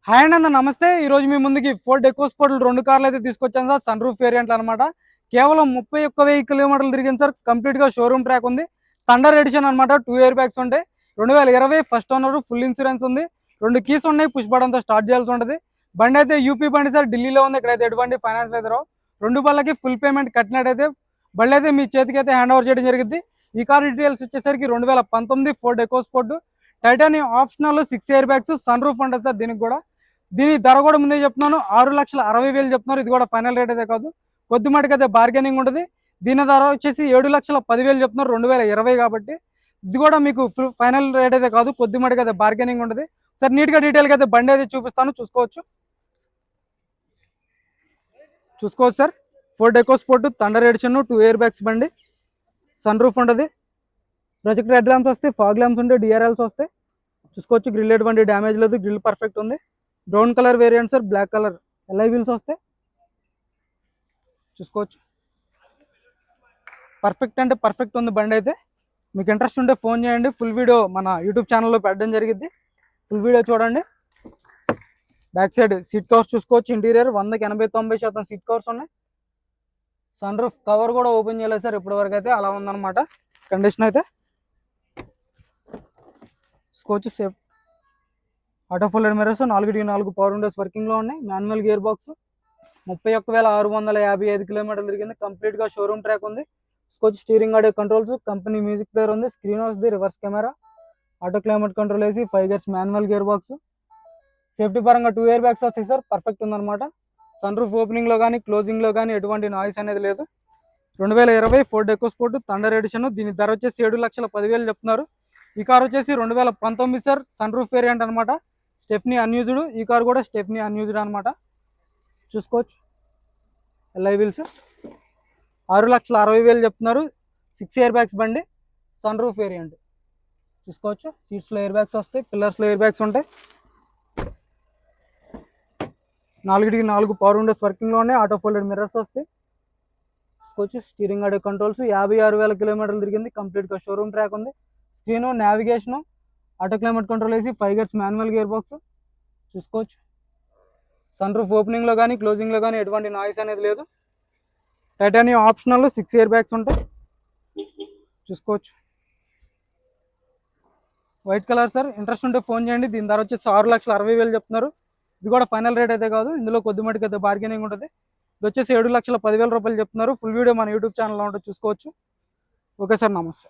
Hi అన్న నమస్తే. ఈ రోజు మీ ముందుకి ఫోర్డ్ ఎకోస్పోర్ట్ 2 కార్లు అయితే తీసుకొచ్చాను సార్. సన్ రూఫ్ వేరియంట్లు అనమాట. కేవలం 31,000 కిలోమీటర్లు తిరిగింది సార్. కంప్లీట్ గా షోరూమ్ ట్రాక్ ఉంది. థండర్ ఎడిషన్ అనమాట. 2 ఇయర్ బ్యాగ్స్ ఉంటాయి. 2020 ఫస్ట్ ఓనర్, ఫుల్ ఇన్సూరెన్స్ ఉంది. 2 కీస్ ఉన్నాయి. పుష్ బటన్తో స్టార్ట్ చేయాల్సి ఉంటుంది. బండి అయితే యూపీ బండి సార్, ఢిల్లీలో ఉంది. ఇక్కడైతే ఎటువంటి ఫైనాన్స్ అయితే రావు. 2 బళ్ళకి ఫుల్ పేమెంట్ కట్టినట్టయితే బండి అయితే మీ చేతికి అయితే హ్యాండ్ ఓవర్ చేయడం జరిగింది. ఈ కార్ డీటెయిల్స్ వచ్చేసరికి 2019 Ford EcoSport, titanium optional 6 air bags, sun roof ఉంటుంది సార్. దీని ధర కూడా ముందే చెప్తున్నాను, 6,60,000 చెప్తున్నారు. ఇది కూడా ఫైనల్ రేట్ అయితే కాదు, కొద్ది మటుకు అయితే బార్గెనింగ్ ఉంటుంది. దీని ధర వచ్చేసి 7,10,000 చెప్తున్నారు, 2020 కాబట్టి. ఇది కూడా మీకు ఫైనల్ రేట్ అయితే కాదు, కొద్ది మటుకు అయితే బార్గెనింగ్ ఉంటుంది. సార్ నీట్గా డీటెయిల్గా అయితే బండి అయితే చూపిస్తాను, చూసుకోవచ్చు sir. Ford EcoSport thunder edition 2 air bags బండి, సన్ రూఫ్ ఉంటుంది. ప్రొజెక్టర్ హెడ్ ల్యాంప్స్ వస్తాయి, ఫాగ్ ల్యాంప్స్ ఉంటాయి, డిఆర్ఎల్స్ వస్తాయి. చూసుకోవచ్చు. గ్రిల్ ఎటువంటి డ్యామేజ్ లేదు, గ్రిల్ పర్ఫెక్ట్ ఉంది. Brown colour variant sir, black colour alloy wheels వస్తాయి. చూసుకోవచ్చు. పర్ఫెక్ట్ అంటే పర్ఫెక్ట్ ఉంది బండి అయితే. మీకు ఇంట్రెస్ట్ ఉంటే ఫోన్ చేయండి. ఫుల్ వీడియో మన యూట్యూబ్ ఛానల్లో పెట్టడం జరిగింది, ఫుల్ వీడియో చూడండి. బ్యాక్ సైడ్ సీట్ కవర్స్ చూసుకోవచ్చు. ఇంటీరియర్ 100కి 80-90% సీట్ కవర్స్ ఉన్నాయి. సన్ రూఫ్ కవర్ కూడా ఓపెన్ చేయలేదు సార్ ఇప్పటివరకు అయితే, అలా ఉందన్నమాట కండిషన్ అయితే. చూసుకోవచ్చు. Safe auto folded mirrors, 4x4 power windows వర్కింగ్లో ఉన్నాయి. Manual gear box. 31,655 కిలోమీటర్లు తిరిగింది. కంప్లీట్గా షోరూమ్ ట్రాక్ ఉంది. చూసుకోవచ్చు. Steering audio controls, company music player ఉంది. స్క్రీన్ వస్తుంది, reverse camera, auto climate control వేసి 5 gears manual gear box. Safety పరంగా 2 ఇయర్ బ్యాగ్స్ వస్తాయి సార్, పర్ఫెక్ట్ ఉందన్నమాట. సన్ రూఫ్ ఓపెనింగ్లో కానీ క్లోజింగ్లో కానీ ఎటువంటి నాయిస్ అనేది లేదు. 2020 ఫోర్డ్ ఎకోస్పోర్ట్ థండర్ ఎడిషన్. దీని ధర వచ్చేసి 7,10,000 చెప్తున్నారు. ఈ కార్ వచ్చేసి 2019 సార్, సన్ రూఫ్ వేరియంట్ అనమాట. Stepney unused. ఈ కార్ కూడా స్టెప్నీ అన్యూజ్డ్ అనమాట. చూసుకోవచ్చు. Alloy wheels. 6,60,000 చెప్తున్నారు. 6 ఇయర్ బ్యాగ్స్ బండి, సన్ రూఫ్ వేరియంట్. చూసుకోవచ్చు. సీట్స్లో ఎయిర్ బ్యాగ్స్ వస్తాయి, పిల్లర్స్లో ఎయిర్ బ్యాగ్స్ ఉంటాయి. 4x4 పవర్ విండోస్ వర్కింగ్లో ఉన్నాయి. ఆటో ఫోల్డెడ్ మిర్రర్స్ వస్తాయి. చూసుకోవచ్చు. Steering audio controls. 56,000 కిలోమీటర్లు తిరిగింది. కంప్లీట్గా షోరూమ్ ట్రాక్ ఉంది. Screen, navigation, auto climate control వేసి 5 గేర్స్ మాన్యువల్ గేర్ బాక్స్. చూసుకోవచ్చు. సన్ రూఫ్ ఓపెనింగ్లో కానీ క్లోజింగ్లో కానీ ఎటువంటి నాయిస్ అనేది లేదు. టైటానియం ఆప్షనల్ 6 ఇయర్ బ్యాగ్స్ ఉంటాయి. చూసుకోవచ్చు. White colour sir. ఇంట్రెస్ట్ ఉంటే ఫోన్ చేయండి. దీని ధర వచ్చేసి 6,60,000 చెప్తున్నారు. ఇది కూడా ఫైనల్ రేట్ అయితే కాదు, ఇందులో కొద్ది మటుకు అయితే బార్గెనింగ్ ఉంటుంది. ఇది వచ్చేసి 7,10,000 చెప్తున్నారు. ఫుల్ వీడియో మన యూట్యూబ్ ఛానల్లో ఉంటుంది, చూసుకోవచ్చు. ఓకే సార్, నమస్తే.